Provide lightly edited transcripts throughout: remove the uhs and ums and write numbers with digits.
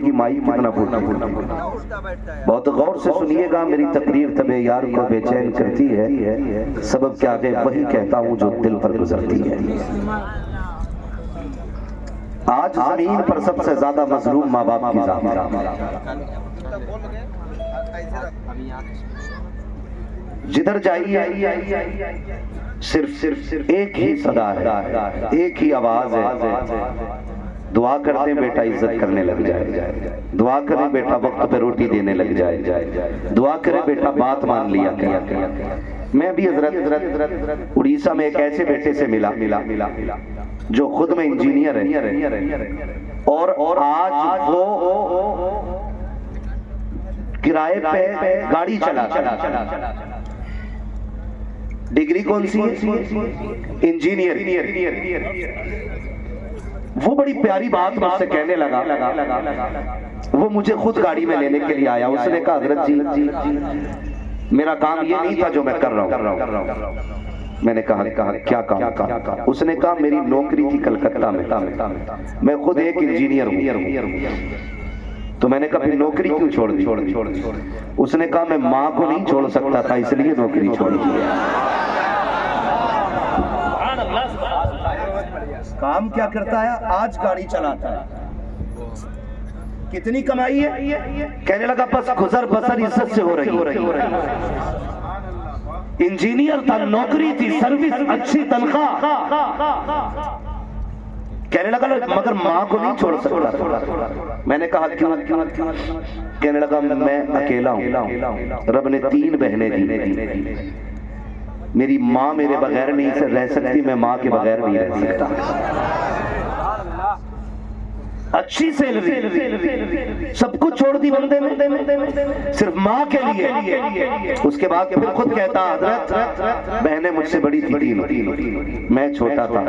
की माई कितना फूटती। बहुत गौर से सुनिएगा मेरी तकरीर, तबे यार को बेचैन करती है, सबब क्या आगे वही कहता हूँ जो दिल पर गुजरती है। आज जमीन पर सबसे ज्यादा मजलूम माँ बाप की जात है। जिधर जाइए सिर्फ एक ही सदा है, एक ही आवाज है, दुआ करते बेटा इज्जत करने लग जाए, दुआ करे बेटा वक्त पे रोटी देने लग जाए, दुआ करे बेटा बात मान लिया क्या। मैं भी हजरत उड़ीसा में एक ऐसे बेटे से मिला जो खुद में इंजीनियर है और आज वो किराए पे गाड़ी चला। डिग्री कौन सी है? इंजीनियर। वो बड़ी प्यारी बात मुझसे कहने लगा। वो मुझे खुद गाड़ी में लेने के लिए आया। उसने कहा हजरत जी मेरा काम ये नहीं था जो मैं कर रहा हूँ। मैंने कहा क्या काम? उसने कहा मेरी नौकरी थी कलकत्ता में, मैं खुद एक इंजीनियर हूँ। तो मैंने कहा फिर नौकरी क्यों छोड़ दी? उसने कहा मैं माँ को नहीं छोड़ सकता था इसलिए नौकरी छोड़ दी। काम क्या करता है? आज गाड़ी चलाता है। कितनी कमाई है? कहने लगा बस गुजर बसर इज्जत से हो रही है। इंजीनियर था, नौकरी थी, सर्विस अच्छी, तनख्वाह। कहने लगा मगर माँ को नहीं छोड़ सकता। मैंने कहा क्यों? कहने लगा मैं अकेला हूँ, रब ने 3 बहनें दी, मेरी माँ मेरे बगैर नहीं रह सकती, मैं माँ के बगैर नहीं रह सकता। अच्छी सैलरी, सब कुछ छोड़ दी बंदे ने सिर्फ माँ के लिए। उसके बाद फिर खुद कहता हजरत बहनें मुझसे बड़ी थी 3, मैं छोटा था,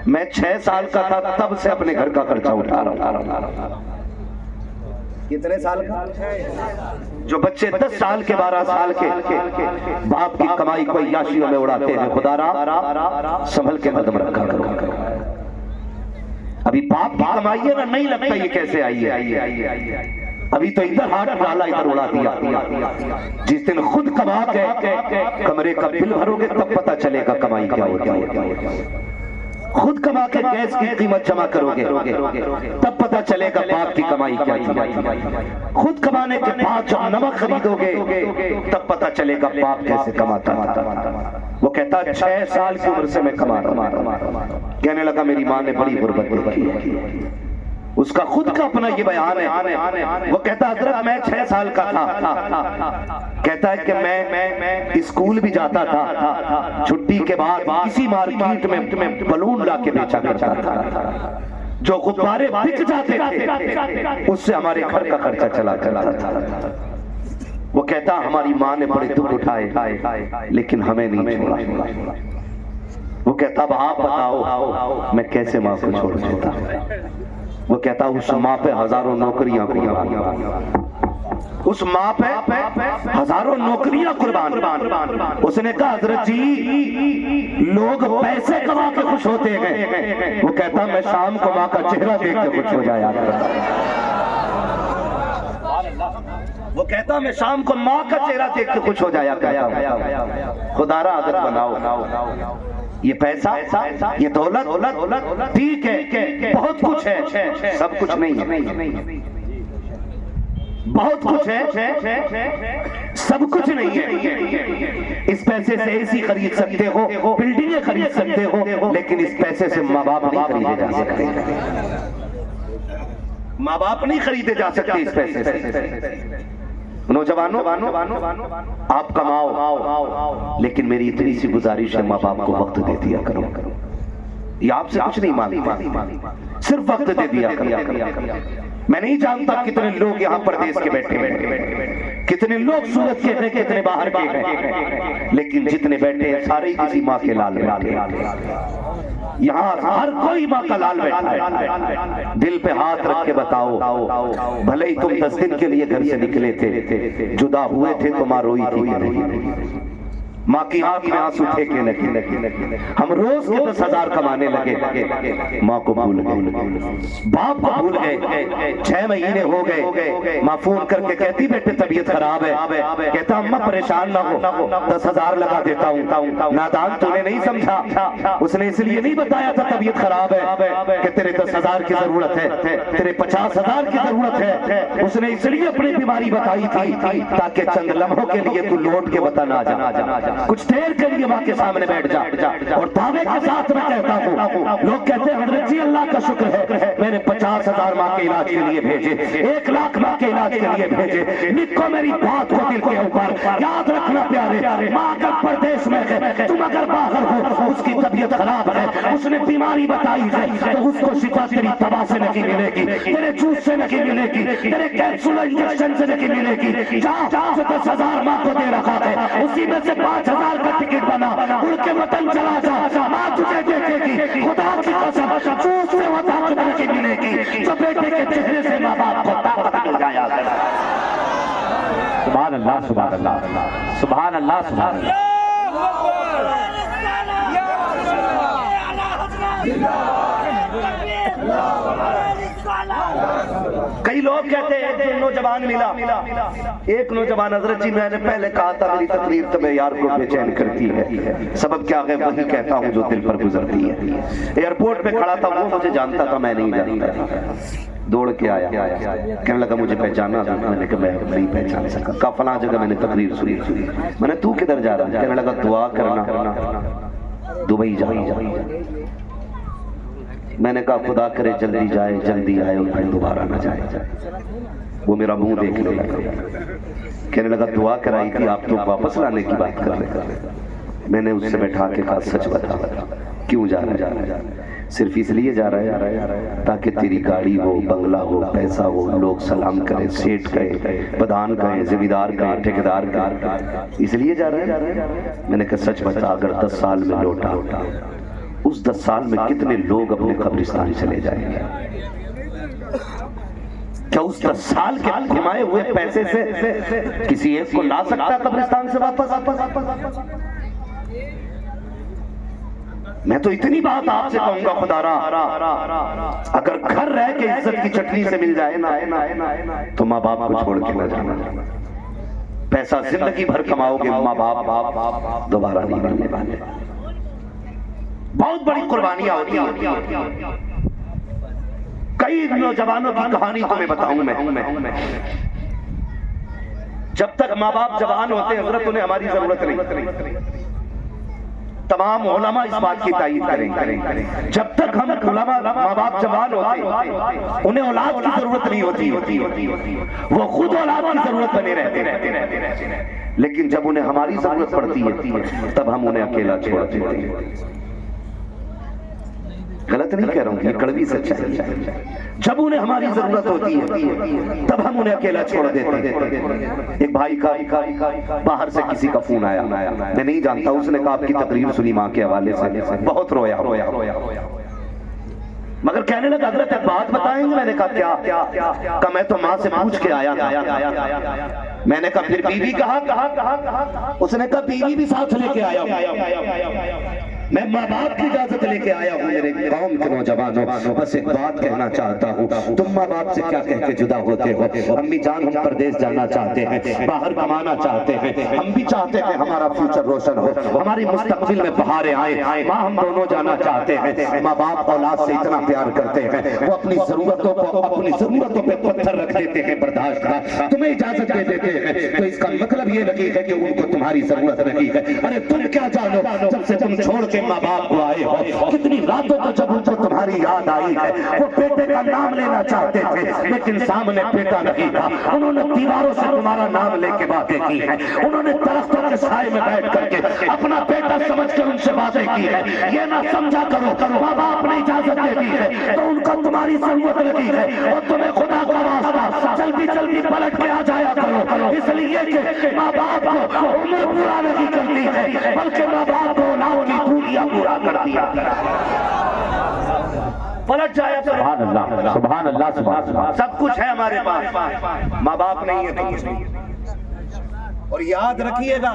मैं 6 साल का था तब से अपने घर का खर्चा उठा रहा हूँ। कितने साल का? जो बच्चे 10 साल के 12 साल के बाप की कमाई को याशियों में उड़ाते हैं, खुदारा संभल के कदम रखा करो। अभी बाप की कमाई है ना, नहीं लगता ये कैसे आई है। अभी तो इधर हाथ डाला इधर उड़ा दिया। जिस दिन खुद कमा के कमरे का बिल भरोगे तब पता चलेगा कमाई क्या होती है। खुद कमा के गैस की कीमत जमा करोगे तब पता चलेगा बाप की कमाई क्या थी। खुद कमाने के बाद जब नमक खरीदोगे तब पता चलेगा बाप कैसे कमाता था। वो कहता 6 साल की उम्र से मैं कमा रहा हूं। कहने लगा मेरी माँ ने बड़ी गुर्बत देखी है। उसका खुद का अपना ये बयान है। वो कहता हजरत मैं 6 साल का था, कहता है कि मैं स्कूल भी जाता था, छुट्टी के बाद किसी मार्केट में बलून ला के बेचा करता था, जो गुब्बारे बिक जाते थे उससे हमारे घर का खर्चा चला करता था। वो कहता हमारी माँ ने बड़े दुख उठाए लेकिन हमें नहीं छोड़ा। वो कहता अब आप बताओ मैं कैसे माँ को छोड़ देता। वो कहता उस माँ पे हजारों नौकरियां कुर्बान, उस माँ पे हजारों नौकरियां कुर्बान। उसने कहा हजरत जी लोग पैसे कमा के खुश होते हैं, वो कहता मैं शाम को माँ का चेहरा देख के खुश हो जाया। वो कहता मैं शाम को माँ का चेहरा देख के खुश हो जाया करता। खुदारा आदत बनाओ। ये पैसा, ये दौलत ठीक है, बहुत कुछ है, सब कुछ नहीं है। बहुत कुछ है, सब कुछ नहीं है। इस पैसे से एसी खरीद सकते हो, बिल्डिंगें खरीद सकते हो, लेकिन इस पैसे से माँ बाप नहीं खरीदे जा सकते। माँ बाप नहीं खरीदे जा सकते इस पैसे से। नौजवानों आप कमाओ, लेकिन मेरी इतनी सी गुजारिश है माँ बाप को वक्त दे दिया करो। ये आपसे कुछ नहीं मांगता, सिर्फ वक्त दे दिया करो। मैं नहीं जानता कितने लोग यहाँ परदेश के बैठे हैं, कितने लोग सूरत के हैं, कितने बाहर के हैं, लेकिन जितने बैठे हैं सारे किसी माँ के लाल बैठे हैं। यहाँ हर कोई माँ का लाल बैठा है। दिल पे हाथ रख के बताओ, भले ही तुम 10 दिन के लिए घर से निकले थे, जुदा हुए थे तो माँ रोई थी कि नहीं? माँ की आंख में आंसू फेंकने लगे। हम रोज के 10,000 कमाने लगे, माँ को भूल गए, बाप को भूल गए। 6 महीने हो गए, माँ फोन करके कहती बेटे तबीयत खराब है, कहता अम्मा परेशान ना हो, 10,000 लगा देता हूँ। नादान तूने नहीं समझा, उसने इसलिए नहीं बताया था तबीयत खराब है कि तेरे 10,000 की जरूरत है, तेरे 50,000 की जरूरत है। उसने इसलिए अपनी बीमारी बताई थी ताकि चंद लम्हों के लिए तू लौट के बता ना जा, कुछ देर के लिए माँ के सामने बैठ जा। और दावे के साथ मैं कहता हूँ, लोग कहते हैं हजरत जी अल्लाह का शुक्र है मैंने 50,000 माँ के इलाज के लिए भेजे, 1 लाख माँ के इलाज के लिए भेजे। लिखो मेरी बात को दिल के ऊपर, याद रखना प्यारे, माँ अगर परदेश में है, तुम अगर बाहर हो, उसकी तबीयत खराब है, उसने बीमारी बताई है, तो उसको शिफा तेरी दवा से नहीं मिलेगी, तेरे जूस से नहीं मिलेगी, तेरे कैप्सूल इंजेक्शन से नहीं मिलेगी। जा 10,000 माँ को दे रखा है, उसी में से 5,000 का टिकट बना, उड़ के वतन चला जा, माँ तुझे देखेगी, खुदा की कसम जूस से वो ताकत नहीं मिलेगी जो बेटे के चेहरे से माँ बाप को ताकत मिल जाया। सुभान अल्लाह, सुभान अल्लाह, सुभान अल्लाह, सुभान अल्लाह। कई लोग कहते हैं एक नौजवान मिला, एक नौजवान हजरत जी मैंने पहले कहा था मेरी तकलीफ तो यार को बेचैन करती है, सबब क्या है वही कहता हूँ जो दिल पर गुजरती है। एयरपोर्ट पे खड़ा था, वो मुझे जानता था, मैं नहीं जानता, दौड़ के आया, कहने लगा मुझे पहचाना, मैंने कहा मैं नहीं पहचान सका, कहा फलां जगह मैंने तकरीर सुनी। मैंने तू किधर जा रहा है? कहने लगा दुआ करना, दुबई जा। मैंने कहा खुदा करे जल्दी जाए, जल्दी आए और फिर दोबारा ना जाए। वो मेरा मुंह देखने लगा, कहने लगा दुआ कराई थी, आप तो वापस लाने की बात कर रहे। मैंने उससे बैठा के कहा सच बता, क्यों जा रहा है? सिर्फ इसलिए जा रहा है ताकि तेरी गाड़ी हो, बंगला हो, पैसा हो, लोग सलाम करें, सेठ कहे, प्रधान कहे, जिम्मेदार कहे, ठेकेदार कहे, इसलिए जा रहा है? मैंने कहा सच बता, अगर 10 साल में लौटा, उस 10 साल में कितने लोग अपने कब्रिस्तान चले जाएंगे? क्या उस 10 साल के कमाए हुए पैसे से किसी एक को ला सकता कब्रिस्तान से वापस? मैं तो इतनी बात आपसे कहूंगा खुदारा, अगर घर रह के इज्जत की चटनी से मिल जाए ना तो माँ बाप को छोड़ के न जाना। पैसा जिंदगी भर कमाओगे, माँ बाप दोबारा नहीं मिलने वाले। बहुत बड़ी कुर्बानियां होती हैं। कई नौजवानों की कहानी तुम्हें बताऊं मैं। जब तक माँ बाप जवान होते हैं हजरत, उन्हें हमारी जरूरत नहीं। तमाम उलमा इस बात की तायीद करेंगे, जब तक हम उलमा माँ बाप जवान होते उन्हें औलाद की जरूरत नहीं होती, वो खुद औलाद की जरूरत बने रहते। लेकिन जब उन्हें हमारी जरूरत पड़ती है तब हम उन्हें अकेला छोड़ देते हैं। गलत नहीं कह रहा हूं, ये कड़वी सच्चाई है। जब उन्हें हमारी जरूरत होती है तब हम उन्हें अकेला छोड़ देते हैं। एक भाई का बाहर से किसी का फोन आया, मैं नहीं जानता, उसने कहा आपकी तकरीर सुनी माँ के हवाले से, बहुत रोया। मगर कहने लगा हजरत एक बात बताएंगे? मैंने कहा क्या? मैं तो माँ से पूछ के आया था। मैंने कहा फिर बीवी कहा? उसने कहा बीवी भी साथ लेके आया। मैं माँ बाप की इजाजत लेके आया हूँ। मेरे कौम के नौजवानों, बस एक बात कहना चाहता हूँ, तुम माँ बाप से क्या कह के जुदा होते हो? अम्मी जान हम प्रदेश जाना चाहते हैं, बाहर कमाना चाहते हैं, हम भी चाहते हैं हमारा फ्यूचर रोशन हो, हमारी मुस्तकबिल में बहारें आए, माँ हम दोनों जाना चाहते हैं। माँ बाप औलाद से इतना प्यार करते हैं, वो अपनी जरूरतों पे पत्थर रख देते हैं, बर्दाश्त का तुम्हें इजाजत दे देते हैं, तो इसका मतलब ये नहीं है कि उनको तुम्हारी जरूरत नहीं है। अरे तुम क्या जानो, जब से तुम छोड़ के माँ बाप को आए हो, कितनी रातों को जब उनको तुम्हारी याद आई है, वो बेटे का नाम लेना चाहते थे लेकिन सामने बेटा नहीं था। उन्होंने दीवारों से तुम्हारा नाम लेके बातें की है, उन्होंने दरख्तों के साए में बैठ करके अपना बेटा समझ के उनसे बातें की है। ये ना समझा करो माँ बाप ने इजाजत दे दी है तो उनको तुम्हारी जरूरत लगी है, और तुम्हें खुदा का वास्ता जल्दी जल्दी पलट के आ जाया करो, इसलिए कि माँ बाप को उम्र पूरा नहीं करती है, बल्कि माँ बाप को औलाद की पूरियां पूरा कर दिया। पलट जाया करो। सुभान अल्लाह, सुभान अल्लाह, सुभान अल्लाह। सब कुछ है हमारे पास, माँ बाप नहीं है तो कुछ नहीं। और याद रखिएगा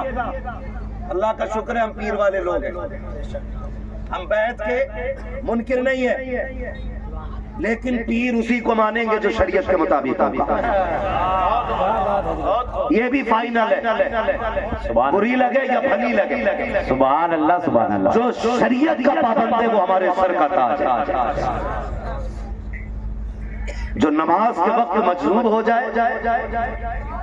अल्लाह का शुक्र है हम पीर वाले लोग हैं, हम बैत के मुनकिर नहीं है, लेकिन पीर उसी को मानेंगे जो शरीयत के मुताबिक होगा। ये भी फाइनल है, बुरी लगे या भली लगे, सुभान अल्लाह सुभान अल्लाह। जो शरीयत का पाबंद है वो हमारे सर का ताज है। जो नमाज के वक्त मजरूब हो जाए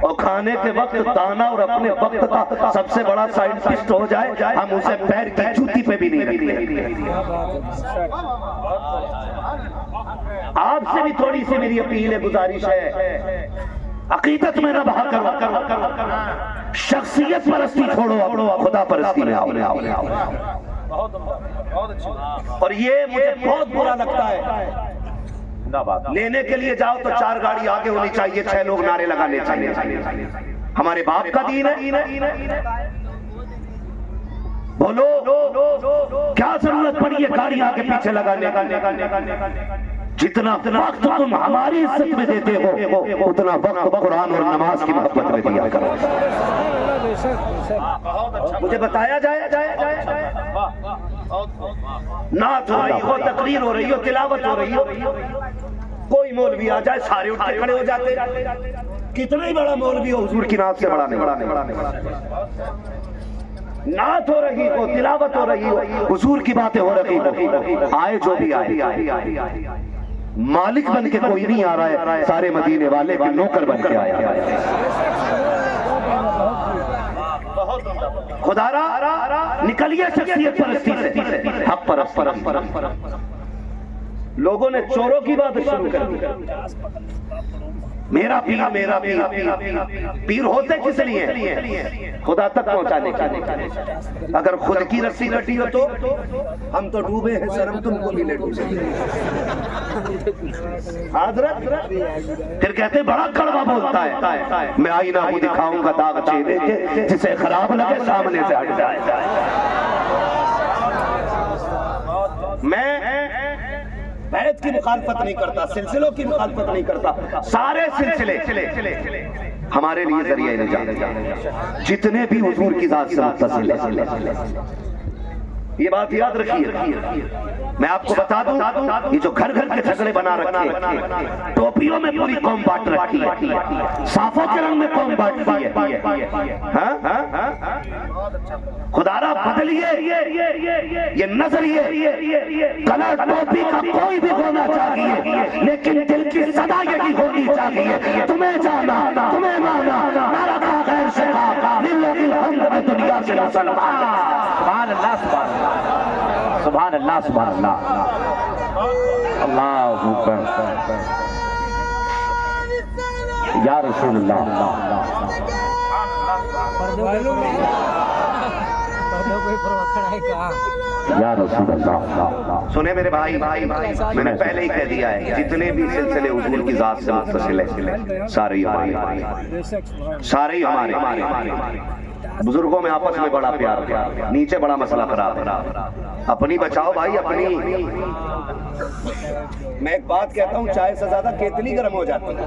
और खाने के वक्त दाना और अपने वक्त का सबसे बड़ा साइंटिस्ट हो जाए, हम उसे पैर की जूती पे भी नहीं रखते। आपसे भी थोड़ी सी मेरी अपील है, गुजारिश है, अकीदत में न बहा करो, शख्सियत परस्ती छोड़ो, खुदा परस्ती में आओ। और ये मुझे बहुत बुरा लगता है, लेने के लिए जाओ तो 4 गाड़ी आगे होनी चाहिए, 6 लोग नारे लगाने चाहिए। हमारे बाप का दीन है, बोलो क्या जरूरत पड़ी है गाड़ी आगे पीछे लगाने? जितना वक्त तुम हमारी इज्जत में देते हो, उतना वक्त कुरान और नमाज की मोहब्बत में दिया करो। मुझे बताया जाए नात हो रही हो, तकरीर हो रही हो, तिलावत हो रही हो, कोई मौलवी आ जाए सारे उठ के खड़े हो जाते। कितना ही बड़ा मौलवी हो, हुजूर की नात से बड़ा नहीं। नात हो रही हो, तिलावत हो रही हो, हुजूर की बातें हो रही हो, आए जो भी आए, मालिक बन के कोई नहीं आ रहा है, सारे मदीने वाले के नौकर बन के आया है। खुदारा निकलिए शख्सियत परस्ती से, हक परस्त। लोगों ने चोरों की बात शुरू कर दी, मेरा पीर होते किस लिए? खुदा तक पहुंचाने के। अगर खुद की रस्सी कटी हो तो हम तो डूबे हैं, शर्म तुमको भी ले डूबे। फिर कहते बड़ा कड़वा बोलता है, मैं आईना को दिखाऊंगा दाग चेहरे के, जिसे खराब लगे सामने से हट जाए। मैं बैत की मुखालफत नहीं करता, सिलसिलों की मुखालफत नहीं करता, सारे सिलसिले हमारे लिए जरिए निजात, जितने भी हुजूर की जात से मुत्तसिल है। ये बात याद रखिए। मैं आपको बता दूं, ये जो घर घर के झगड़े बना रखे, टोपियों में पूरी कौम बांट रखी है, साफों के रंग में कौम बांट दी है। खुदारा बदलिए ये नजरिए। कलर टोपी का कोई भी होना चाहिए, लेकिन दिल की सदा यही होनी चाहिए, तुम्हें जाना, तुम्हें माना, नारा का गैर से दुनिया से मुसलमान। सुभान अल्लाह सुभान अल्लाह सुभान अल्लाह। अल्लाहू अकबर या रसूलुल्लाह। या रसूलुल्लाह। सुने मेरे भाई, मैंने पहले ही कह दिया है, जितने भी सिलसिले हुजूर की जात से मुत्तसिल है, सारे ही हमारे, सारे ही हमारे। बुजुर्गों में आपस में बड़ा प्यार, नीचे बड़ा मसला खराब है। अपनी बचाओ भाई, अपनी। मैं एक बात कहता हूँ, चाय से ज्यादा केतली गर्म हो जाती है।